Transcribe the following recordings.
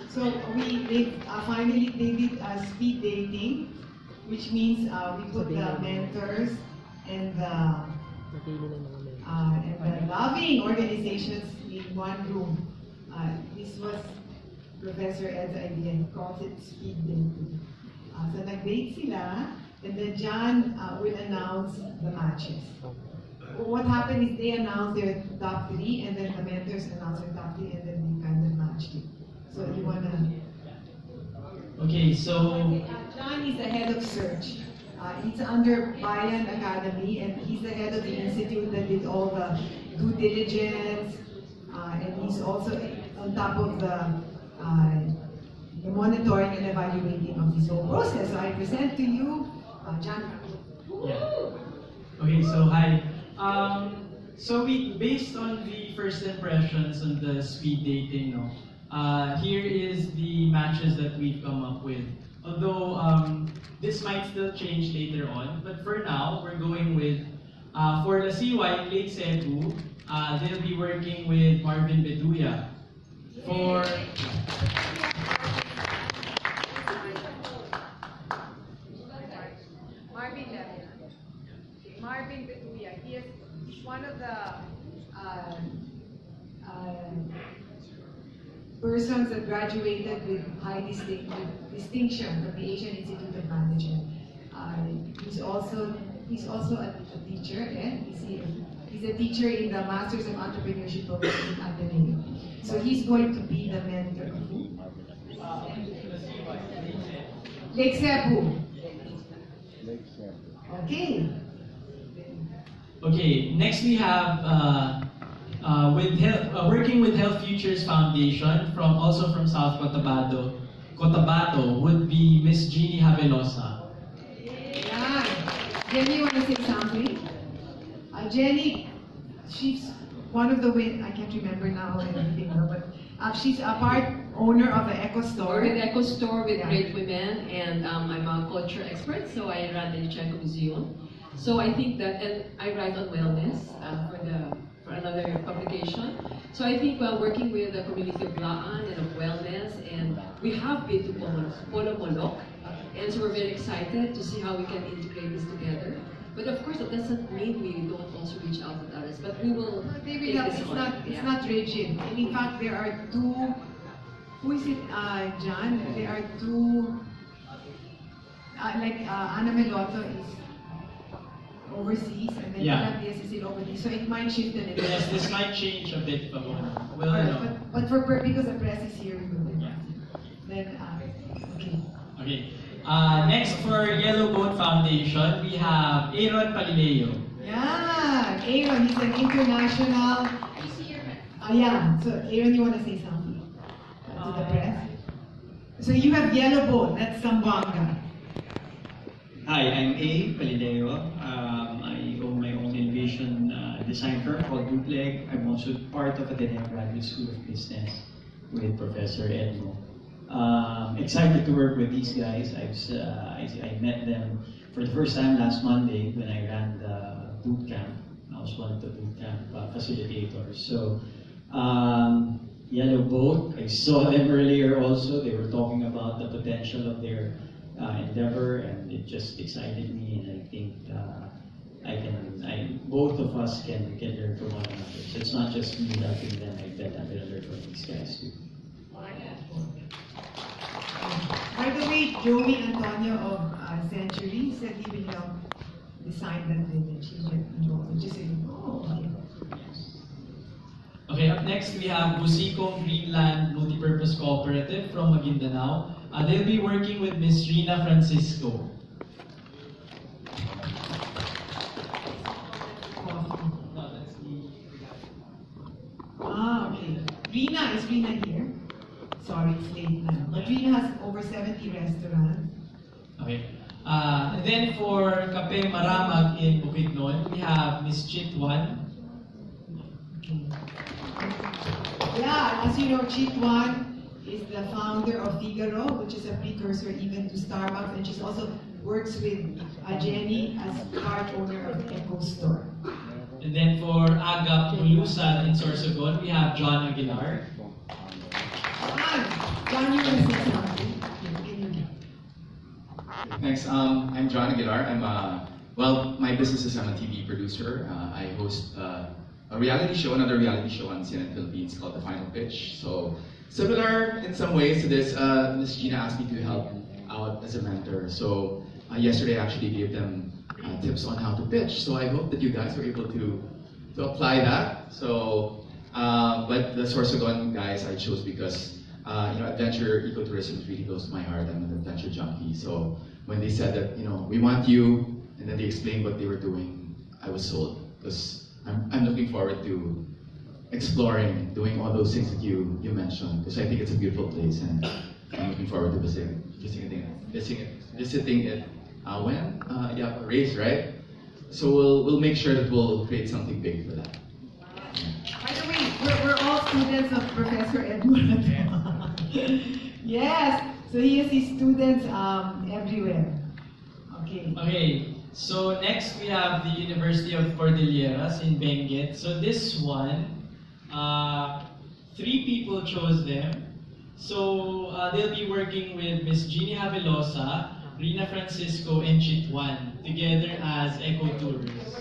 So finally they did speed dating, which means we put the mentors and the loving organizations in one room. This was Professor Ed's idea. He calls it speed dating. So nag-date sila, and then John will announce the matches. What happened is they announce their top 3, and then the mentors announce their top 3, and then we kind of matched it. So you wanna? Okay, so John is the head of search. It's under Bayan Academy, and he's the head of the institute that did all the due diligence, and he's also on top of the monitoring and evaluating of this whole process. So I present to you, John. yeah. Okay, so hi. So based on the first impressions on the speed dating, here is the matches that we've come up with. Although this might still change later on, but for now we're going with for the CY in Lake Cebu. They'll be working with Marvin Beduya. For Marvin Beduya. He's one of the persons that graduated with high distinction from the Asian Institute of Management. He's also a teacher, and he's a teacher in the Masters of Entrepreneurship program in Ateneo. So he's going to be the mentor of who? Lake Cebu. Okay. Okay, next we have working with Health Futures Foundation also from South Cotabato would be Miss Jeannie Havelosa. Yeah. Jenny, you want to say something? Jenny, she's one of the I can't remember now anything, but she's a part owner of the Eco Store. With Eco Store with Great Women, and I'm a culture expert, so I run the Checo Museum. So I think that, and I write on wellness for another publication. So I think while working with the community of Laan and of wellness, and we have been to Polo Molok, and so we're very excited to see how we can integrate this together. But of course, that doesn't mean we don't also reach out to others, but we will. It's not rigid. And in fact, there are two. Who is it, John? There are two. Ana Meloto is overseas, and then Diaz is in overseas. So it might shift a little bit. Yes, this might change a bit, but because the press is here, we will. Yeah. Then okay. Okay. Next for Yellow Boat Foundation, we have Aaron Palileo. Yeah, Aaron, he's an international. Yeah. So Aaron, you want to say something to the press? So you have Yellow Boat. That's Zamboanga. Hi, I'm A. Palileo. I own my own innovation design firm called Bootleg. I'm also part of Ateneo Graduate School of Business with Professor Edmo. Excited to work with these guys. I met them for the first time last Monday when I ran the boot camp. I was one of the boot camp facilitators. So, Yellow Boat, I saw them earlier also. They were talking about the potential of their endeavor, and it just excited me, and I think both of us can learn from one another. So it's not just me helping them, I bet I'm going to learn from these guys too. By the way, Joey Antonio of Century said he will help design that village. Just say, okay. Okay, up next we have Busikong Greenland Multipurpose Cooperative from Maguindanao. They'll be working with Miss Rina Francisco. Okay. Is Rina here? Sorry, it's late now. But Rina has over 70 restaurants. Okay. And then for Kape Maramag in Bukidnon, we have Miss Chitwan. Okay. Yeah, as you know, Chitwan is the founder of Figaro, which is a precursor even to Starbucks, and she also works with Jenny as part owner of Eco Store. And then for Agap Bulusan in Sorsogon, we have John Aguilar. John, you want to say something? Can you? Thanks. I'm John Aguilar. Well, my business is I'm a TV producer. I host a reality show, another reality show on CNN Philippines called The Final Pitch. So similar in some ways to this, Ms. Gina asked me to help out as a mentor. So yesterday I actually gave them tips on how to pitch. So I hope that you guys were able to apply that. So, but the Sorsogon guys I chose because adventure ecotourism is really close to my heart. I'm an adventure junkie. So when they said that, we want you, and then they explained what they were doing, I was sold. Because I'm looking forward to exploring, doing all those things that you mentioned. Because I think it's a beautiful place, and I'm looking forward to visiting it. When? Race, right? So we'll make sure that we'll create something big for that. By the way, we're all students of Professor Edward. Yes, so he has his students everywhere. Okay. Okay, so next we have the University of Cordilleras in Benguet. So this one, 3 people chose them. So they'll be working with Miss Jeannie Havelosa, Rina Francisco, and Chitwan together as eco-tourists.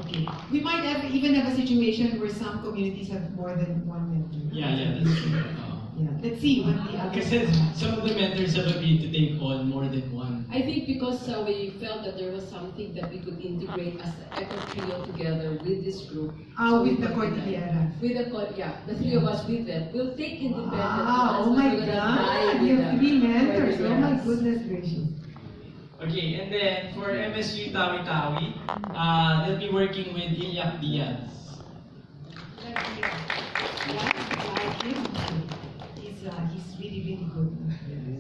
Okay. We might even have a situation where some communities have more than one mentor. Yeah, that's true. Yeah. Let's see what the others Because some of the mentors have agreed to take on more than one. I think because we felt that there was something that we could integrate as an eco trio together with this group. with the we put that. Cordillera. The 3 of us with them. We'll take independent Wow, ones, oh but my we're gonna God, try you with have the 3 mentors. Oh my Cordilleras. goodness gracious. Okay, and then for MSU Tawi-Tawi, they'll be working with Ilyak Diaz. He's really good.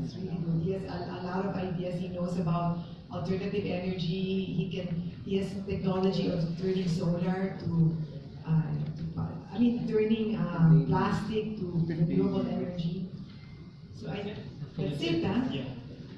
He's really good. He has a lot of ideas. He knows about alternative energy. He has technology of turning solar to turning plastic to renewable energy. So that's it, huh? Yeah.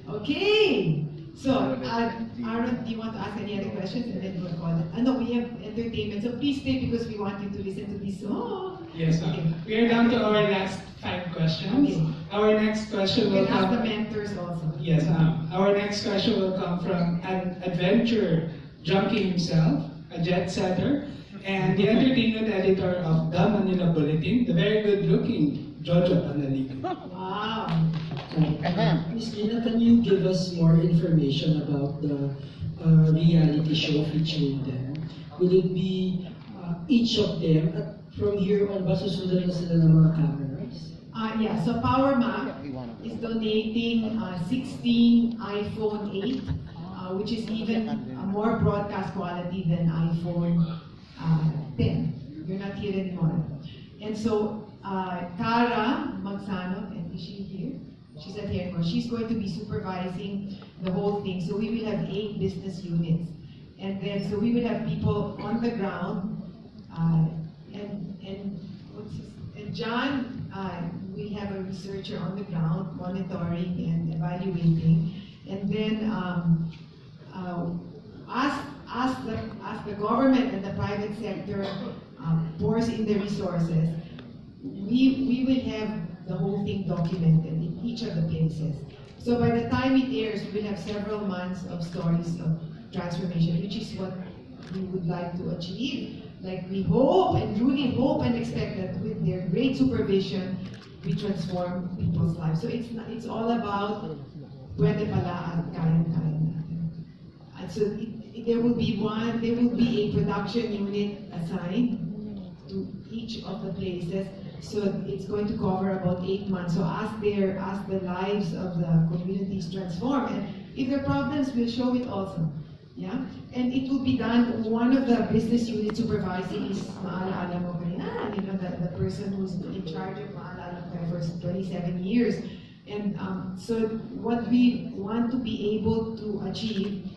Okay. So, Aaron, do you want to ask any other questions? And then we'll call it. No, we have entertainment. So please stay because we want you to listen to this song. Yes, Okay. we are down to our last 5 questions. Okay. Our next question You will can ask the come. mentors also. Yes, our next question will come from an adventure junkie himself, a jet setter, and the entertainment editor of The Manila Bulletin, the very good-looking Jojo Panaligo. Wow. Ms. Gina, can you give us more information about the reality show featuring them? Will it be each of them from here on ba susundan na sila ng mga cameras? Yeah, so PowerMac is donating 16 iPhone 8, which is even more broadcast quality than iPhone 10. You're not here anymore. And so Cara Magsano, and is she here? She's not here anymore. She's going to be supervising the whole thing. So we will have 8 business units. And then, so we will have people on the ground, and John we have a researcher on the ground monitoring and evaluating, and then as the government and the private sector pours in the resources, we will have the whole thing documented in each of the places. So by the time it airs, we will have several months of stories of transformation, which is what we would like to achieve. Like we hope and truly hope and expect that with their great supervision, we transform people's lives. So it's all about pwede pala at kaya natin. And so there will be a production unit assigned to each of the places. So it's going to cover about 8 months. So as the lives of the communities transform, and if there are problems, we'll show it also. Yeah, and it will be done. One of the business unit supervising is Maalala mo kaya, the person who's in charge of Maalala for 27 years. And so what we want to be able to achieve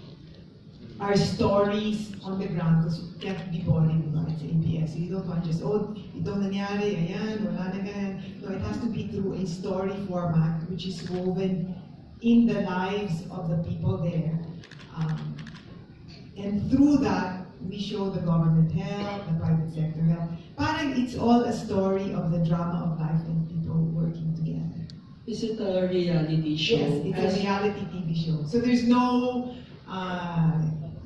are stories on the ground, because it can't be boring, right? It's ABS. You don't want just, itong nangyari, ayan, wala na ganyan. No, it has to be through a story format, which is woven in the lives of the people there. And through that, we show the government help, the private sector help. Parang it's all a story of the drama of life in Is it a reality show? Yes, it's a reality TV show. So there's no,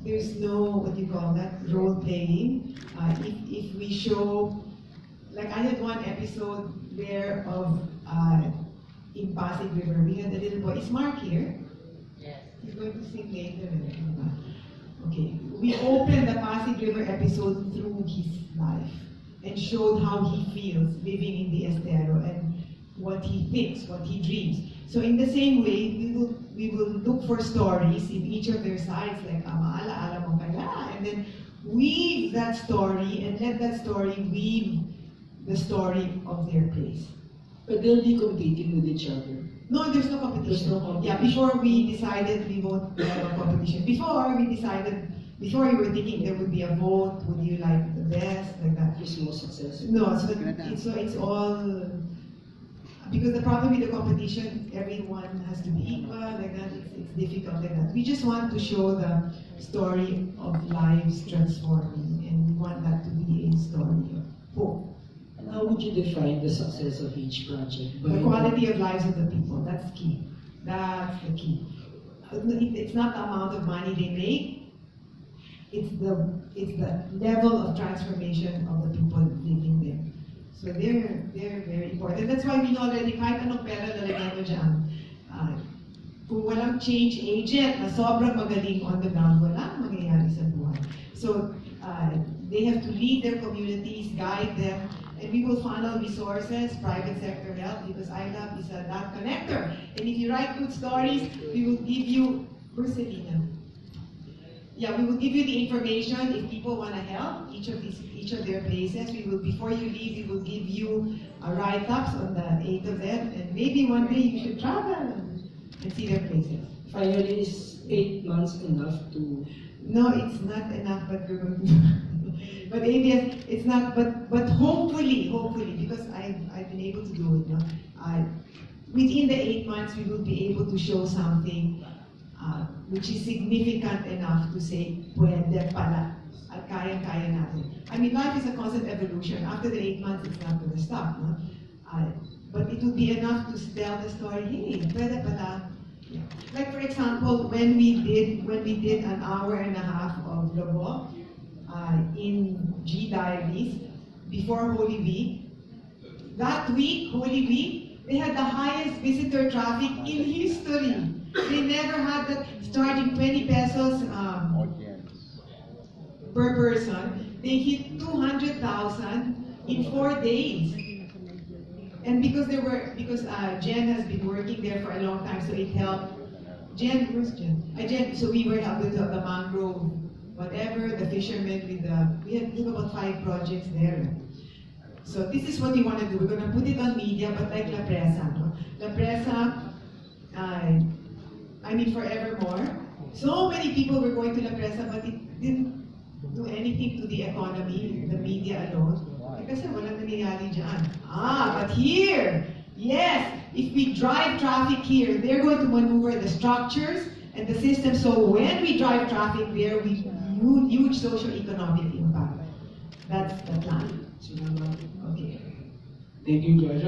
what do you call that, role playing. If we show, like I had one episode there of, in Pasig River, we had a little boy. Is Mark here? Yes. He's going to sing later. Okay, we opened the Pasig River episode through his life and showed how he feels living in the Estero and what he thinks, what he dreams. So in the same way, we will look for stories in each of their sides, like Amaala, mo kaya, and then weave that story and let that story weave the story of their place. But they'll be competing with each other. No, there's no competition. There's no competition. Yeah, before we decided we won't have a competition. Before we were thinking there would be a vote, would you like the best, like that. Who's most successful? No, so it's all, because the problem with the competition, everyone has to be equal, like that, it's difficult like that. We just want to show the story of lives transforming, and we want that to be a story of hope. How would you define the success of each project? The quality of lives of the people, that's key. That's the key. It's not the amount of money they make, it's the level of transformation of the people living there. So they're very important. That's why we know already, kahit anong pera lalagyan mo dyan, kung walang change agent na sobrang magaling on the ground, walang mangyayari sa buhay. So they have to lead their communities, guide them, and we will funnel resources, private sector help, because ILAB is a dot connector. And if you write good stories, we will give you, where's Selena? Yeah, we will give you the information if people want to help each of their places. We will, before you leave, we will give you write-ups on the 8 of them, and maybe one day you should travel and see their places. Finally, is 8 months enough to? No, it's not enough, but we're going to. But ABS, it's not. But hopefully, because I've been able to do it. No? Within the 8 months, we will be able to show something which is significant enough to say, pwede pala, at kaya-kaya natin. I mean, life is a constant evolution. After the 8 months, it's not going to stop. No? But it will be enough to tell the story, hey, pwede pala. Yeah. Like for example, when we did an hour and a half of Lobo in G Diaries before Holy Week, that week, Holy Week, they had the highest visitor traffic in history. They never had that, starting 20 pesos per person. They hit 200,000 in 4 days. And because Jen has been working there for a long time, so it helped. Jen, where's Jen? So we were helping with the mangrove, whatever, the fishermen with we have about 5 projects there. So this is what we want to do. We're going to put it on media, but like La Presa. No? La Presa, I mean forevermore. So many people were going to La Presa, but it didn't do anything to the economy, the media alone. Kasi walang nangyayari dyan. But here, yes, if we drive traffic here, they're going to maneuver the structures and the system. So when we drive traffic there, we huge socio-economic impact. That's the plan. Salamat. Okay. Thank you, Joshua.